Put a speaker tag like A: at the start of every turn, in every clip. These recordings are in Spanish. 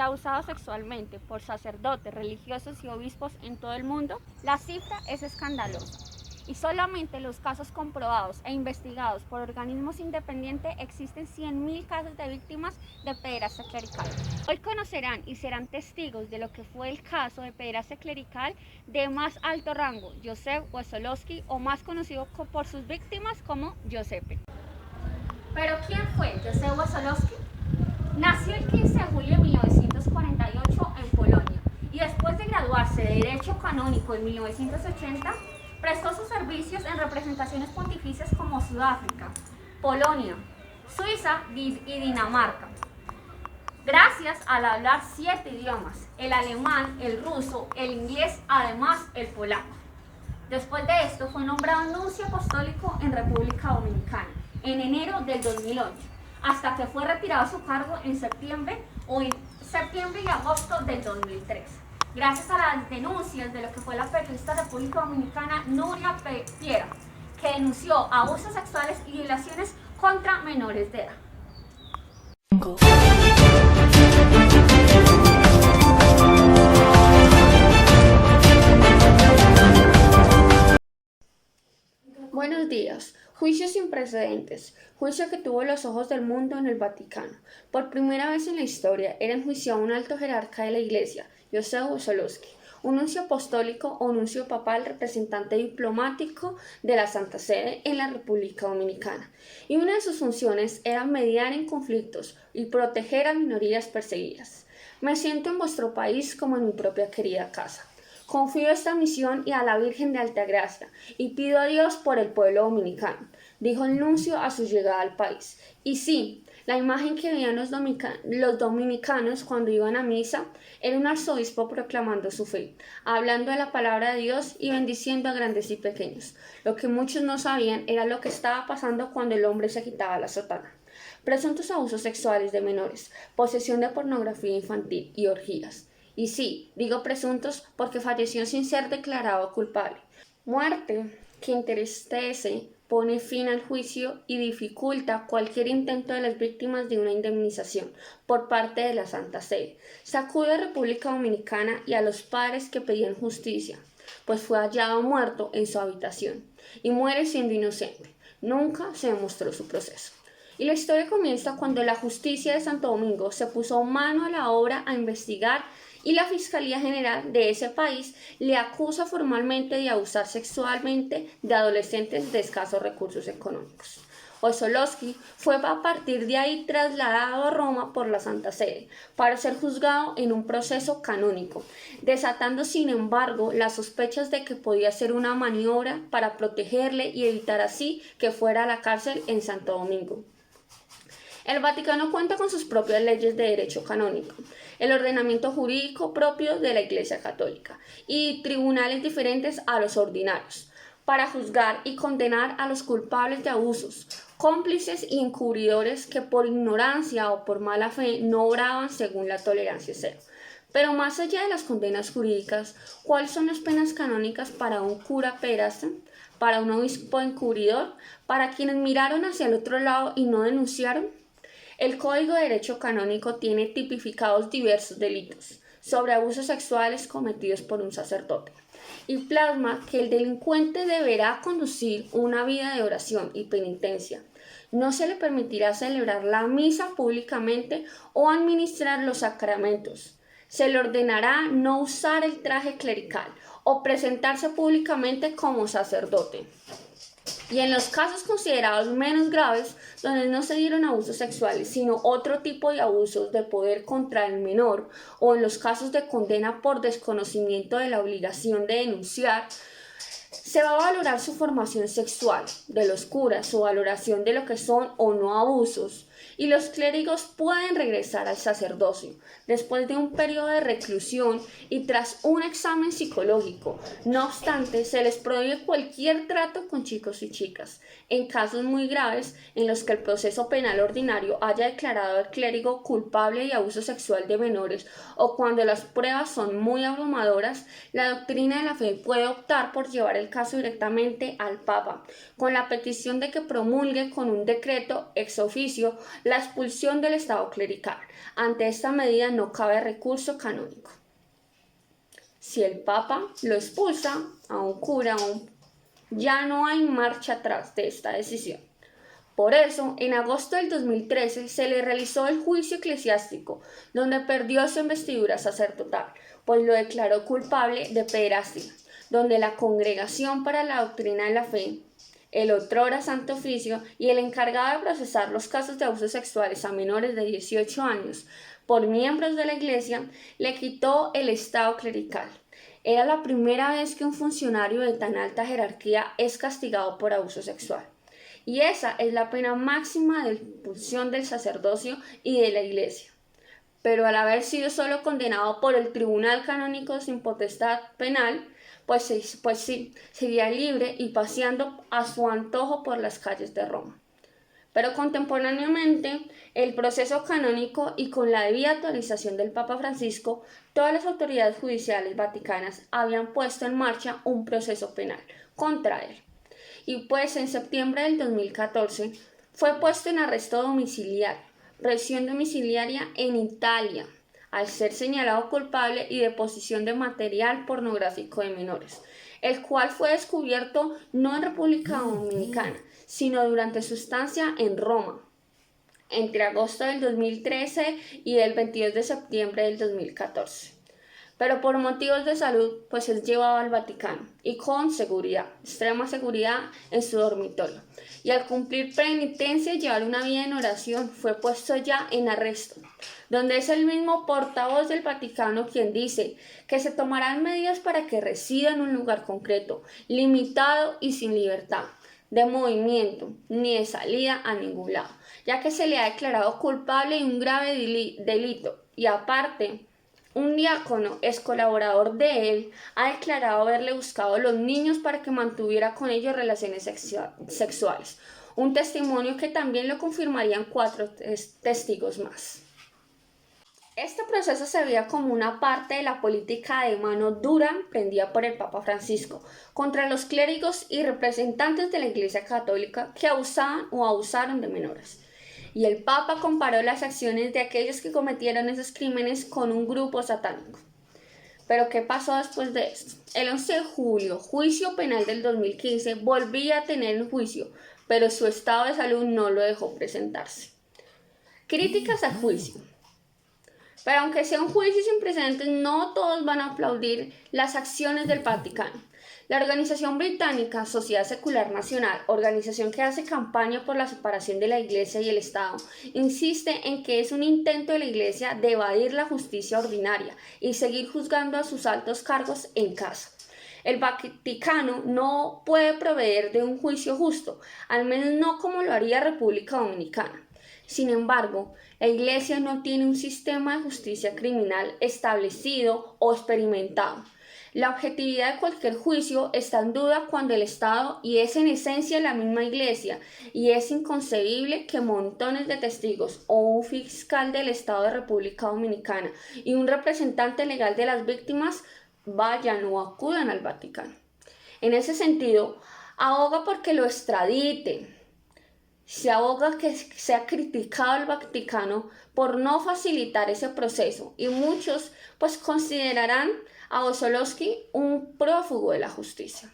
A: abusado sexualmente por sacerdotes, religiosos y obispos en todo el mundo, la cifra es escandalosa. Y solamente los casos comprobados e investigados por organismos independientes existen 100.000 casos de víctimas de pederastia clerical. Hoy conocerán y serán testigos de lo que fue el caso de pederastia clerical de más alto rango, Józef Wesolowski, o más conocido por sus víctimas como Giuseppe. ¿Pero quién fue Józef Wesolowski? Nació el 15 de julio de 1948 en Polonia y después de graduarse de Derecho Canónico en 1980, prestó sus servicios en representaciones pontificias como Sudáfrica, Polonia, Suiza y Dinamarca. Gracias al hablar 7 idiomas, el alemán, el ruso, el inglés, además el polaco. Después de esto fue nombrado nuncio apostólico en República Dominicana en enero del 2008, hasta que fue retirado de su cargo en septiembre y agosto del 2003. Gracias a las denuncias de lo que fue la periodista República Dominicana Nuria Piera, que denunció abusos sexuales y violaciones contra menores de edad. Buenos días. Juicio sin precedentes. Juicio que tuvo los ojos del mundo en el Vaticano. Por primera vez en la historia era enjuiciado un alto jerarca de la Iglesia, Józef Wesolowski, un nuncio apostólico o nuncio papal, representante diplomático de la Santa Sede en la República Dominicana. Y una de sus funciones era mediar en conflictos y proteger a minorías perseguidas. Me siento en vuestro país como en mi propia querida casa. Confío esta misión y a la Virgen de Altagracia y pido a Dios por el pueblo dominicano, dijo el nuncio a su llegada al país. Y sí, la imagen que veían los dominicanos cuando iban a misa era un arzobispo proclamando su fe, hablando de la palabra de Dios y bendiciendo a grandes y pequeños. Lo que muchos no sabían era lo que estaba pasando cuando el hombre se quitaba la sotana. Presuntos abusos sexuales de menores, posesión de pornografía infantil y orgías. Y sí, digo presuntos porque falleció sin ser declarado culpable. Muerte que entristece, pone fin al juicio y dificulta cualquier intento de las víctimas de una indemnización por parte de la Santa Sede. Sacude a República Dominicana y a los padres que pedían justicia, pues fue hallado muerto en su habitación y muere siendo inocente. Nunca se demostró su proceso. Y la historia comienza cuando la justicia de Santo Domingo se puso mano a la obra a investigar y la Fiscalía General de ese país le acusa formalmente de abusar sexualmente de adolescentes de escasos recursos económicos. Wesolowski fue a partir de ahí trasladado a Roma por la Santa Sede para ser juzgado en un proceso canónico, desatando sin embargo las sospechas de que podía ser una maniobra para protegerle y evitar así que fuera a la cárcel en Santo Domingo. El Vaticano cuenta con sus propias leyes de derecho canónico, el ordenamiento jurídico propio de la Iglesia Católica y tribunales diferentes a los ordinarios, para juzgar y condenar a los culpables de abusos, cómplices y encubridores que por ignorancia o por mala fe no obraban según la tolerancia cero. Pero más allá de las condenas jurídicas, ¿cuáles son las penas canónicas para un cura pederasta, para un obispo encubridor, para quienes miraron hacia el otro lado y no denunciaron? El Código de Derecho Canónico tiene tipificados diversos delitos sobre abusos sexuales cometidos por un sacerdote y plasma que el delincuente deberá conducir una vida de oración y penitencia. No se le permitirá celebrar la misa públicamente o administrar los sacramentos. Se le ordenará no usar el traje clerical o presentarse públicamente como sacerdote. Y en los casos considerados menos graves, donde no se dieron abusos sexuales, sino otro tipo de abusos de poder contra el menor, o en los casos de condena por desconocimiento de la obligación de denunciar, se va a valorar su formación sexual de los curas, su valoración de lo que son o no abusos, y los clérigos pueden regresar al sacerdocio después de un periodo de reclusión y tras un examen psicológico. No obstante, se les prohíbe cualquier trato con chicos y chicas. En casos muy graves, en los que el proceso penal ordinario haya declarado al clérigo culpable de abuso sexual de menores o cuando las pruebas son muy abrumadoras, la doctrina de la fe puede optar por llevar el caso directamente al Papa, con la petición de que promulgue con un decreto ex oficio la expulsión del Estado clerical. Ante esta medida no cabe recurso canónico. Si el Papa lo expulsa a un cura, ya no hay marcha atrás de esta decisión. Por eso, en agosto del 2013 se le realizó el juicio eclesiástico, donde perdió su investidura sacerdotal, pues lo declaró culpable de pederastia, donde la Congregación para la Doctrina de la Fe, el otrora Santo Oficio y el encargado de procesar los casos de abusos sexuales a menores de 18 años por miembros de la Iglesia, le quitó el estado clerical. Era la primera vez que un funcionario de tan alta jerarquía es castigado por abuso sexual. Y esa es la pena máxima de expulsión del sacerdocio y de la Iglesia. Pero al haber sido solo condenado por el Tribunal Canónico sin potestad penal, pues sí, sería libre y paseando a su antojo por las calles de Roma. Pero contemporáneamente, el proceso canónico y con la debida autorización del Papa Francisco, todas las autoridades judiciales vaticanas habían puesto en marcha un proceso penal contra él. Y pues en septiembre del 2014 fue puesto en arresto domiciliario, prisión domiciliaria en Italia, al ser señalado culpable y de posesión de material pornográfico de menores, el cual fue descubierto no en República Dominicana, sino durante su estancia en Roma, entre agosto del 2013 y el 22 de septiembre del 2014. Pero por motivos de salud, pues es llevado al Vaticano y con seguridad, extrema seguridad en su dormitorio. Y al cumplir penitencia y llevar una vida en oración, fue puesto ya en arresto, donde es el mismo portavoz del Vaticano quien dice que se tomarán medidas para que resida en un lugar concreto, limitado y sin libertad de movimiento ni de salida a ningún lado, ya que se le ha declarado culpable de un grave delito y aparte un diácono, ex colaborador de él, ha declarado haberle buscado a los niños para que mantuviera con ellos relaciones sexuales. Un testimonio que también lo confirmarían 4 testigos más. Este proceso se veía como una parte de la política de mano dura emprendida por el Papa Francisco contra los clérigos y representantes de la Iglesia Católica que abusaban o abusaron de menores. Y el Papa comparó las acciones de aquellos que cometieron esos crímenes con un grupo satánico. Pero ¿qué pasó después de esto? El 11 de julio, juicio penal del 2015, volvía a tener el juicio, pero su estado de salud no lo dejó presentarse. Críticas al juicio. Pero aunque sea un juicio sin precedentes, no todos van a aplaudir las acciones del Vaticano. La organización británica Sociedad Secular Nacional, organización que hace campaña por la separación de la Iglesia y el Estado, insiste en que es un intento de la Iglesia de evadir la justicia ordinaria y seguir juzgando a sus altos cargos en casa. El Vaticano no puede proveer de un juicio justo, al menos no como lo haría República Dominicana. Sin embargo, la Iglesia no tiene un sistema de justicia criminal establecido o experimentado. La objetividad de cualquier juicio está en duda cuando el Estado, y es en esencia la misma Iglesia, y es inconcebible que montones de testigos o un fiscal del Estado de República Dominicana y un representante legal de las víctimas vayan o acudan al Vaticano. En ese sentido, aboga porque lo extraditen. Se aboga que sea criticado el Vaticano por no facilitar ese proceso y muchos pues considerarán a Osolowski un prófugo de la justicia.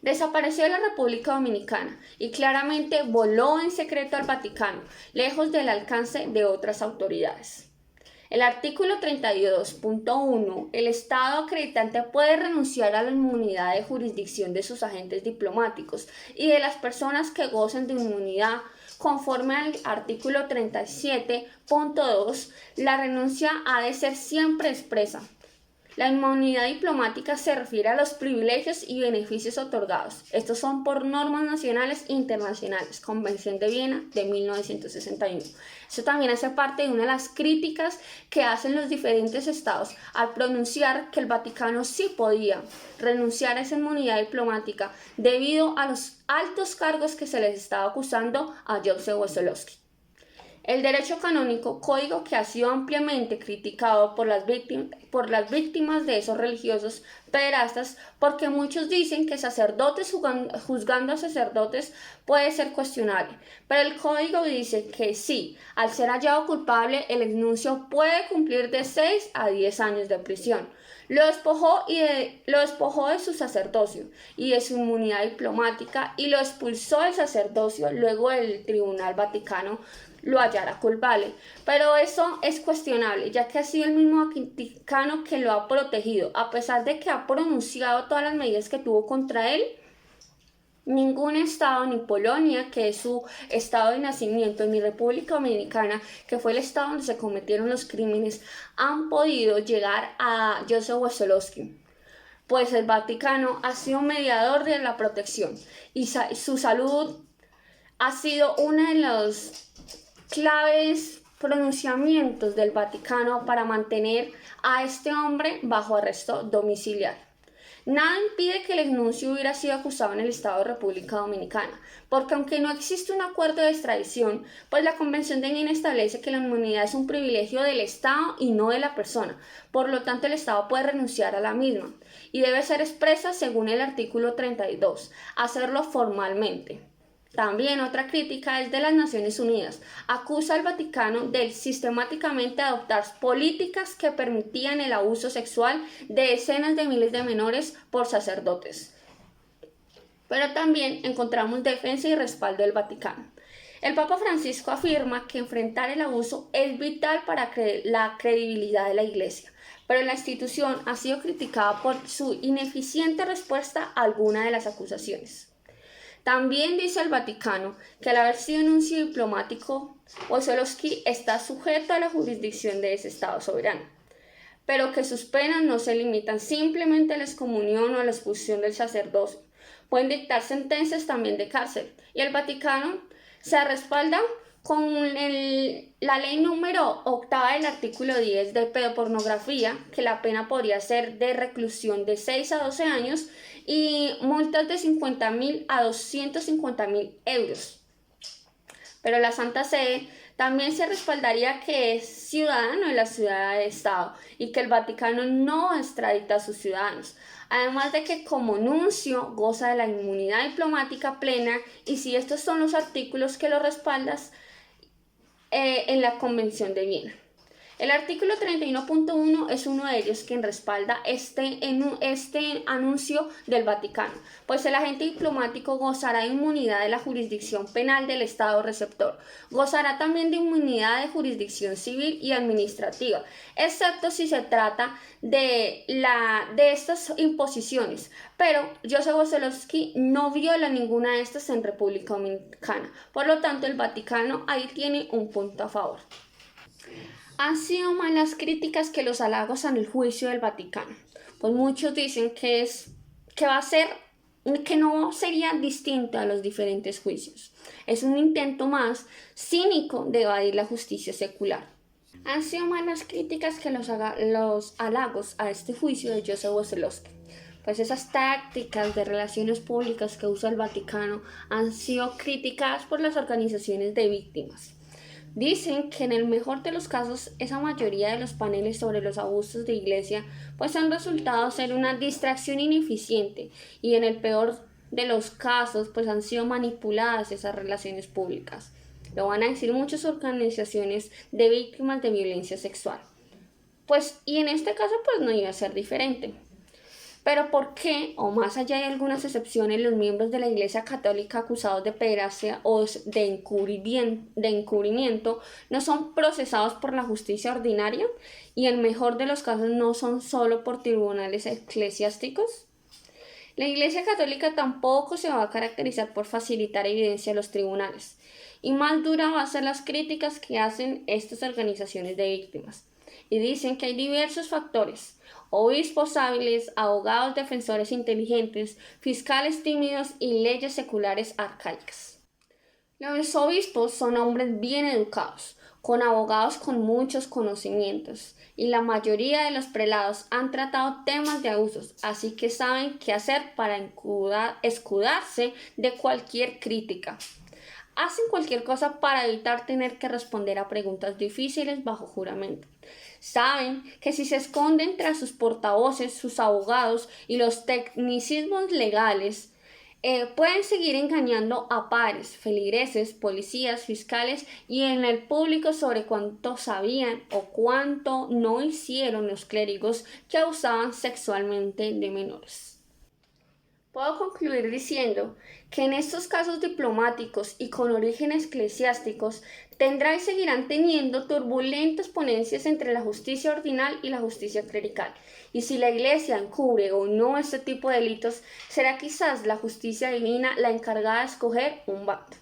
A: Desapareció de la República Dominicana y claramente voló en secreto al Vaticano, lejos del alcance de otras autoridades. El artículo 32.1. El Estado acreditante puede renunciar a la inmunidad de jurisdicción de sus agentes diplomáticos y de las personas que gocen de inmunidad. Conforme al artículo 37.2, la renuncia ha de ser siempre expresa. La inmunidad diplomática se refiere a los privilegios y beneficios otorgados. Estos son por normas nacionales e internacionales, Convención de Viena de 1961. Eso también hace parte de una de las críticas que hacen los diferentes estados al pronunciar que el Vaticano sí podía renunciar a esa inmunidad diplomática debido a los altos cargos que se les estaba acusando a Joseph Osolowski. El derecho canónico, código que ha sido ampliamente criticado por las víctimas de esos religiosos, pederastas, porque muchos dicen que sacerdotes juzgando a sacerdotes puede ser cuestionable, pero el código dice que sí, al ser hallado culpable, el exnuncio puede cumplir de 6 a 10 años de prisión. Lo despojó de su sacerdocio y de su inmunidad diplomática y lo expulsó del sacerdocio luego del Tribunal Vaticano lo hallara culpable. Pero eso es cuestionable, ya que ha sido el mismo Vaticano que lo ha protegido, a pesar de que ha pronunciado todas las medidas que tuvo contra él. Ningún estado, ni Polonia, que es su estado de nacimiento, ni República Dominicana, que fue el estado donde se cometieron los crímenes, han podido llegar a Józef Waszolowski, pues el Vaticano ha sido mediador de la protección y su salud ha sido uno de los claves pronunciamientos del Vaticano para mantener a este hombre bajo arresto domiciliario. Nada impide que el exnuncio hubiera sido acusado en el Estado de República Dominicana, porque aunque no existe un acuerdo de extradición, pues la Convención de Viena establece que la inmunidad es un privilegio del Estado y no de la persona, por lo tanto el Estado puede renunciar a la misma, y debe ser expresa según el artículo 32, hacerlo formalmente. También otra crítica es de las Naciones Unidas. Acusa al Vaticano de sistemáticamente adoptar políticas que permitían el abuso sexual de decenas de miles de menores por sacerdotes. Pero también encontramos defensa y respaldo del Vaticano. El Papa Francisco afirma que enfrentar el abuso es vital para la credibilidad de la Iglesia, pero la institución ha sido criticada por su ineficiente respuesta a alguna de las acusaciones. También dice el Vaticano que al haber sido nuncio diplomático, Waszolowski está sujeto a la jurisdicción de ese Estado soberano, pero que sus penas no se limitan simplemente a la excomunión o a la expulsión del sacerdocio. Pueden dictar sentencias también de cárcel, y el Vaticano se respalda con la ley número 8 del artículo 10 de pedopornografía, que la pena podría ser de reclusión de 6 a 12 años y multas de 50.000 a 250.000 euros. Pero la Santa Sede también se respaldaría que es ciudadano de la ciudad de Estado y que el Vaticano no extradita a sus ciudadanos. Además de que como nuncio goza de la inmunidad diplomática plena, y si estos son los artículos que lo respaldan en la Convención de Viena. El artículo 31.1 es uno de ellos quien respalda este anuncio del Vaticano, pues el agente diplomático gozará de inmunidad de la jurisdicción penal del Estado receptor, gozará también de inmunidad de jurisdicción civil y administrativa, excepto si se trata de estas imposiciones, pero Józef Waszolowski no viola ninguna de estas en República Dominicana, por lo tanto el Vaticano ahí tiene un punto a favor. Han sido más las críticas que los halagos en el juicio del Vaticano, pues muchos dicen que no sería distinto a los diferentes juicios. Es un intento más cínico de evadir la justicia secular. Han sido más las críticas que los halagos a este juicio de Józef Waszolowski, pues esas tácticas de relaciones públicas que usa el Vaticano han sido criticadas por las organizaciones de víctimas. Dicen que en el mejor de los casos, esa mayoría de los paneles sobre los abusos de iglesia pues han resultado ser una distracción ineficiente, y en el peor de los casos pues han sido manipuladas esas relaciones públicas. Lo van a decir muchas organizaciones de víctimas de violencia sexual. Pues, y en este caso pues no iba a ser diferente. Pero ¿por qué, o más allá de algunas excepciones, los miembros de la Iglesia Católica acusados de pederastia o de encubrimiento no son procesados por la justicia ordinaria, y en el mejor de los casos no son solo por tribunales eclesiásticos? La Iglesia Católica tampoco se va a caracterizar por facilitar evidencia a los tribunales, y más duras van a ser las críticas que hacen estas organizaciones de víctimas. Y dicen que hay diversos factores: obispos hábiles, abogados defensores inteligentes, fiscales tímidos y leyes seculares arcaicas. Los obispos son hombres bien educados, con abogados con muchos conocimientos, y la mayoría de los prelados han tratado temas de abusos, así que saben qué hacer para escudarse de cualquier crítica. hacen cualquier cosa para evitar tener que responder a preguntas difíciles bajo juramento. Saben que si se esconden tras sus portavoces, sus abogados y los tecnicismos legales, pueden seguir engañando a pares, feligreses, policías, fiscales y en el público sobre cuánto sabían o cuánto no hicieron los clérigos que abusaban sexualmente de menores. Puedo concluir diciendo que en estos casos diplomáticos y con orígenes eclesiásticos tendrá y seguirán teniendo turbulentas ponencias entre la justicia ordinal y la justicia clerical. Y si la Iglesia encubre o no este tipo de delitos, será quizás la justicia divina la encargada de escoger un bando.